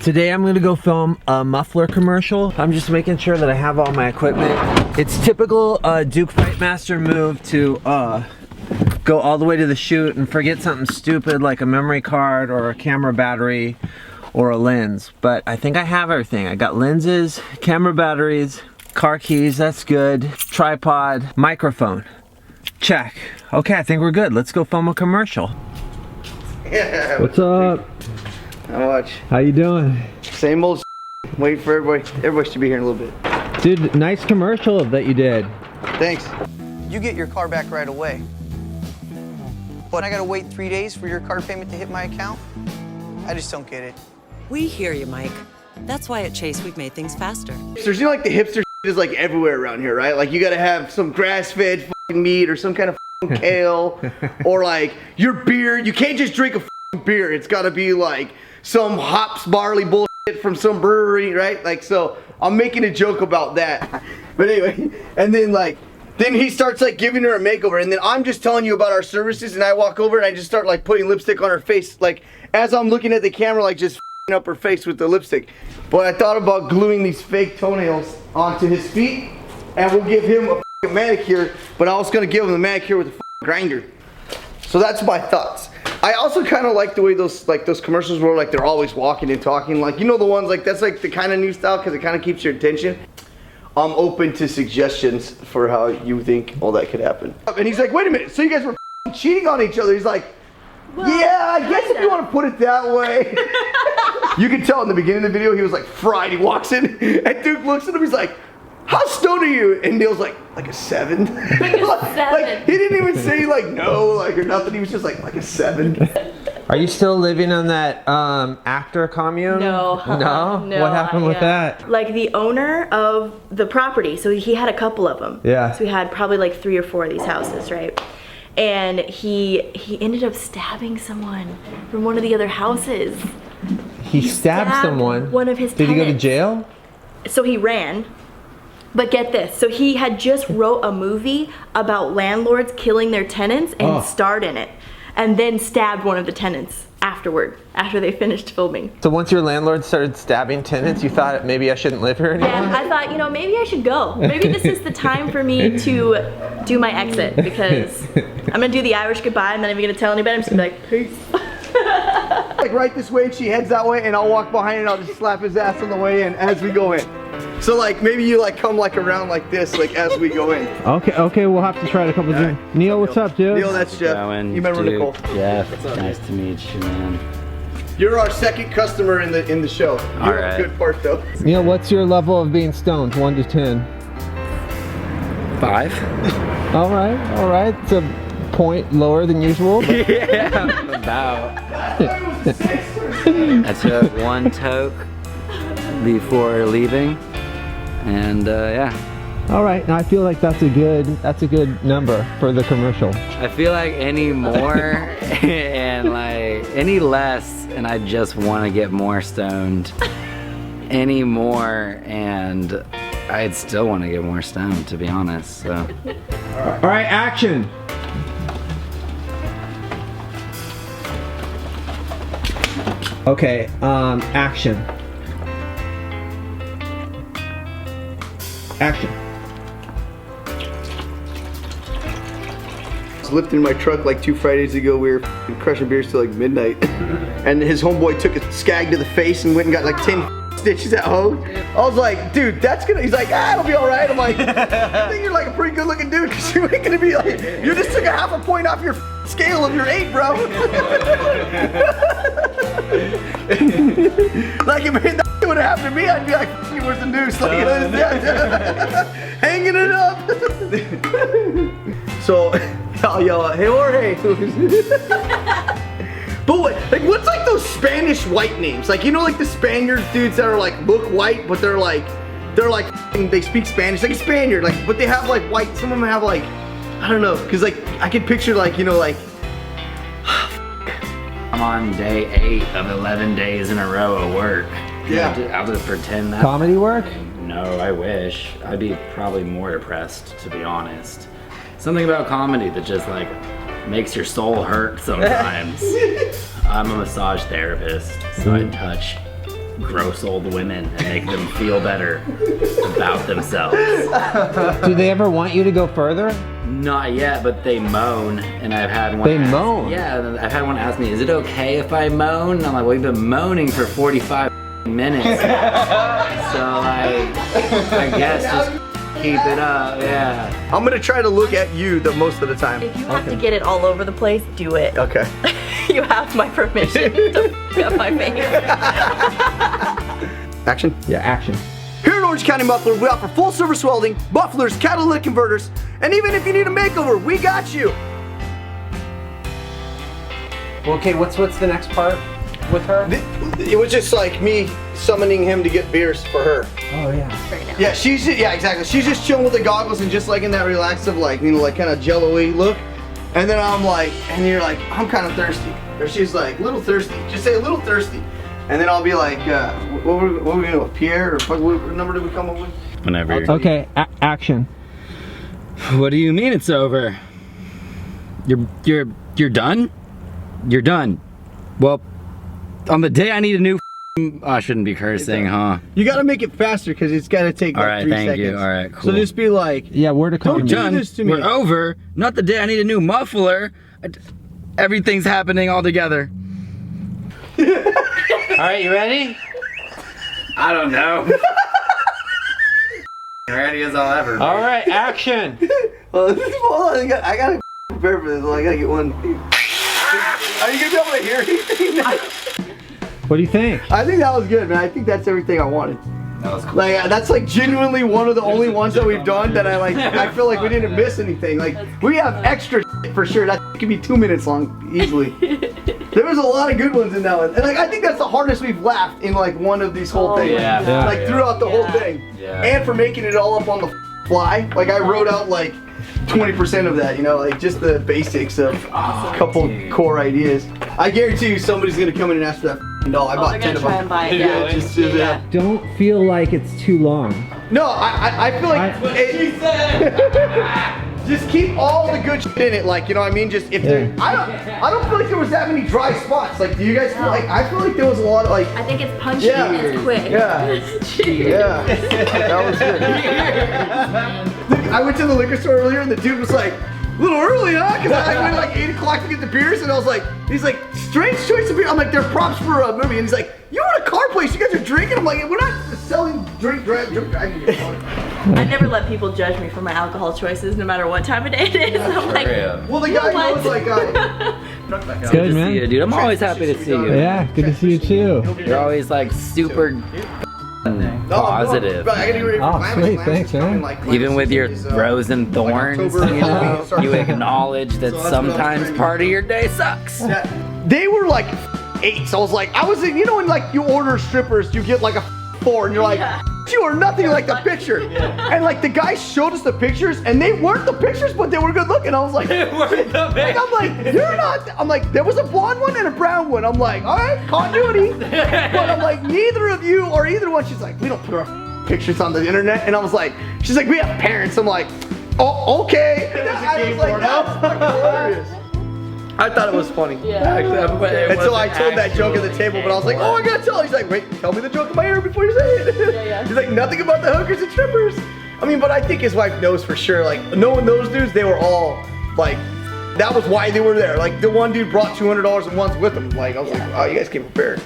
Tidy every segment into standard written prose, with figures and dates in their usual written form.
Today I'm gonna go film a muffler commercial. I'm just making sure that I have all my equipment. It's typical Duke Fightmaster move to go all the way to the shoot and forget something stupid like a memory card or a camera battery or a lens. But I think I have everything. I got lenses, camera batteries, car keys, that's good. Tripod, microphone, check. Okay, I think we're good. Let's go film a commercial. Yeah. What's up? Not much. How you doing? Same old waiting for everybody should be here in a little bit. Dude, nice commercial that you did. Thanks. You get your car back right away. But I gotta wait 3 days for your car payment to hit my account? I just don't get it. We hear you, Mike. That's why at Chase we've made things faster. Hipsters, you know, like the hipster is like everywhere around here, right? Like you gotta have some grass-fed meat or some kind of kale, or like your beer. You can't just drink a beer. It's gotta be like some hops barley bullshit from some brewery, right? Like, so I'm making a joke about that. But anyway, and then like, then he starts like giving her a makeover, and then I'm just telling you about our services, and I walk over and I just start like putting lipstick on her face, like as I'm looking at the camera, like just up her face with the lipstick. But I thought about gluing these fake toenails onto his feet, and we'll give him a manicure, but I was gonna give him the manicure with a grinder. So that's my thoughts. I also kind of like the way those commercials were, like they're always walking and talking, like, you know, the ones like that's like the kind of new style because it kind of keeps your attention. I'm open to suggestions for how you think all that could happen. And he's like, wait a minute, so you guys were cheating on each other? He's like, well, yeah, I guess if you want to put it that way. You can tell in the beginning of the video he was like fried. He walks in and Duke looks at him, he's like, how stoned are you? And Neil's like a 7. Like he didn't even say like no, like or nothing. He was just like a 7. Are you still living on that actor commune? No. No? No. What happened with that? Like the owner of the property, so he had a couple of them. Yeah. So he had probably like 3 or 4 of these houses, right? And he ended up stabbing someone from one of the other houses. He stabbed someone? One of his Did tenants. he go to jail? So he ran. But get this, so he had just wrote a movie about landlords killing their tenants and starred in it. And then stabbed one of the tenants afterward, after they finished filming. So once your landlord started stabbing tenants, you thought maybe I shouldn't live here anymore? Yeah, I thought, you know, maybe I should go. Maybe this is the time for me to do my exit, because I'm gonna do the Irish goodbye. I'm not even gonna tell anybody. I'm just gonna be like, peace. Like right this way, she heads that way, and I'll walk behind and I'll just slap his ass on the way in as we go in. So like maybe you like come like around like this, like as we go in. Okay, we'll have to try it a couple of times. Right. Neil, what's up, dude? Neil, that's Jeff. You remember Duke, Nicole? Jeff, nice to meet you, man. You're our second customer in the show. You're a good part though. Neil, what's your level of being stoned? 1 to 10. 5. All right. It's a point lower than usual. But... Yeah, about. I took 1 toke before leaving, and yeah. All right, now I feel like that's a good number for the commercial. I feel like any more and like any less, and I just want to get more stoned. Any more, and I'd still want to get more stoned, to be honest. So. All right, action. Okay, action. Action. I was lifting my truck like 2 Fridays ago. We were crushing beers till like midnight. And his homeboy took a skag to the face and went and got like 10 stitches at home. I was like, dude, that's gonna, he's like, it'll be all right. I'm like, I think you're like a pretty good looking dude, because you ain't gonna be like, you just took a half a point off your scale of your 8, bro. Like if that would have happened to me, I'd be like, where's the noose? Like, hanging it up. So I'll yell out, hey Jorge. But what's like those Spanish white names? Like, you know, like the Spaniard dudes that are like look white, but they're like they speak Spanish, like a Spaniard, like, but they have like white. Some of them have like, I don't know, cause like I can picture like, you know, like. I'm on day 8 of 11 days in a row of work. Yeah. I'll just pretend that. Comedy work? No, I wish. I'd be probably more depressed, to be honest. Something about comedy that just like makes your soul hurt sometimes. I'm a massage therapist, so I touch gross old women and make them feel better about themselves. Do they ever want you to go further? Not yet, but they moan, and I've had one. They moan? Yeah, I've had one ask me, "Is it okay if I moan?" And I'm like, "Well, we've been moaning for 45 minutes, so like, I guess just keep it up." Yeah. I'm gonna try to look at you the most of the time. If you have to get it all over the place, do it. Okay. You have my permission to f up my face. Action. Yeah, action. Here at Orange County Muffler, we offer full service welding, mufflers, catalytic converters, and even if you need a makeover, we got you. Okay, what's the next part with her? It was just like me summoning him to get beers for her. Oh yeah. Yeah, yeah, exactly. She's just chilling with the goggles and just like in that relaxive, like, you know, like kind of jello-y look. And then I'm like, and you're like, I'm kind of thirsty. Or she's like, little thirsty. Just say a little thirsty. And then I'll be like, what were we gonna do? Pierre? Or what number did we come up with? Whenever. Okay, action. What do you mean it's over? You're done? You're done. Well, on the day I need a new I shouldn't be cursing, huh? You gotta make it faster because it's gotta take like Alright, 3 thank seconds. you. Alright, cool. So just be like, Yeah, where to come Don't from? do done. this to me. We're over. Not the day I need a new muffler. Everything's happening all together. Alright, you ready? I don't know. Ready as I'll ever be. Alright, action. well, hold on, I gotta prepare for this. I gotta get one. Are you gonna be able to hear anything? What do you think? I think that was good, man. I think that's everything I wanted. That was cool. Like that's like genuinely one of the only ones that we've done that I feel like we didn't miss anything. Like we have extra for sure. That could be 2 minutes long easily. There was a lot of good ones in that one, and like I think that's the hardest we've laughed in like one of these whole things. yeah. Like throughout the whole thing, Yeah. and for making it all up on the fly. Like I wrote out like 20% of that, you know, like just the basics of a couple core ideas. I guarantee you somebody's gonna come in and ask for that doll. I bought 10 of them. Try and buy it. Yeah, just Don't feel like it's too long. No, I feel like just keep all the good shit in it, like, you know what I mean? Just if there, I don't feel like there was that many dry spots. Like, do you guys feel like? I feel like there was a lot of like. I think it's punchy Yeah. and it's quick. Yeah. Yeah, that was good. I went to the liquor store earlier and the dude was like, a little early, huh? Because I went like 8 o'clock to get the beers and I was like, he's like, strange choice of beer. I'm like, they're props for a movie. And he's like, you own a car place, you guys are drinking? I'm like, we're not selling drink driving. I never let people judge me for my alcohol choices, no matter what time of day it is. I'm like, Well, the guy What? knows like, Good, Good to man. see you, dude. I'm always happy to see you. Yeah, good to see you too. You're always like super positive. I gotta get ready for Oh, Glamis. sweet, Glamis thanks, is coming, man. like, Even with your Glamis is, rose and thorns, October, you know, Halloween, you acknowledge that that's what I was sometimes trying to part of do. your day sucks. Yeah. They were like 8, so I was like, you know when like you order strippers, you get like a 4 and you're like, you are nothing like the picture. And like the guy showed us the pictures and they weren't the pictures, but they were good looking. I was like, I'm like, you're not, I'm like, there was a blonde one and a brown one. I'm like, all right, continuity. But I'm like, neither of you or either one. She's like, we don't put our pictures on the internet. And I was like, she's like, we have parents. I'm like, oh, okay. I was like, that's fucking hilarious. I thought it was funny. And so I told that joke at the table, but I was like, oh, I gotta tell. He's like, wait, tell me the joke in my ear before you say it. He's like, nothing about the hookers and strippers. I mean, but I think his wife knows for sure. Like, knowing those dudes, they were all like, that was why they were there. Like, the one dude brought $200 and ones with him. Like, I was like, oh, you guys came prepared.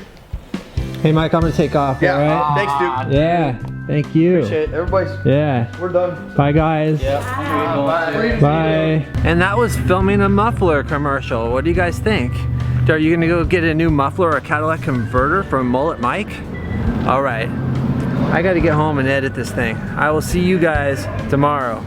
Hey, Mike, I'm gonna take off. Yeah, All right. thanks, dude. Yeah. Thank you. Appreciate it. Everybody's, Yeah. we're done. Bye, guys. Bye. Bye. And that was filming a muffler commercial. What do you guys think? Are you gonna go get a new muffler or a catalytic converter from Mullet Mike? All right. I gotta get home and edit this thing. I will see you guys tomorrow.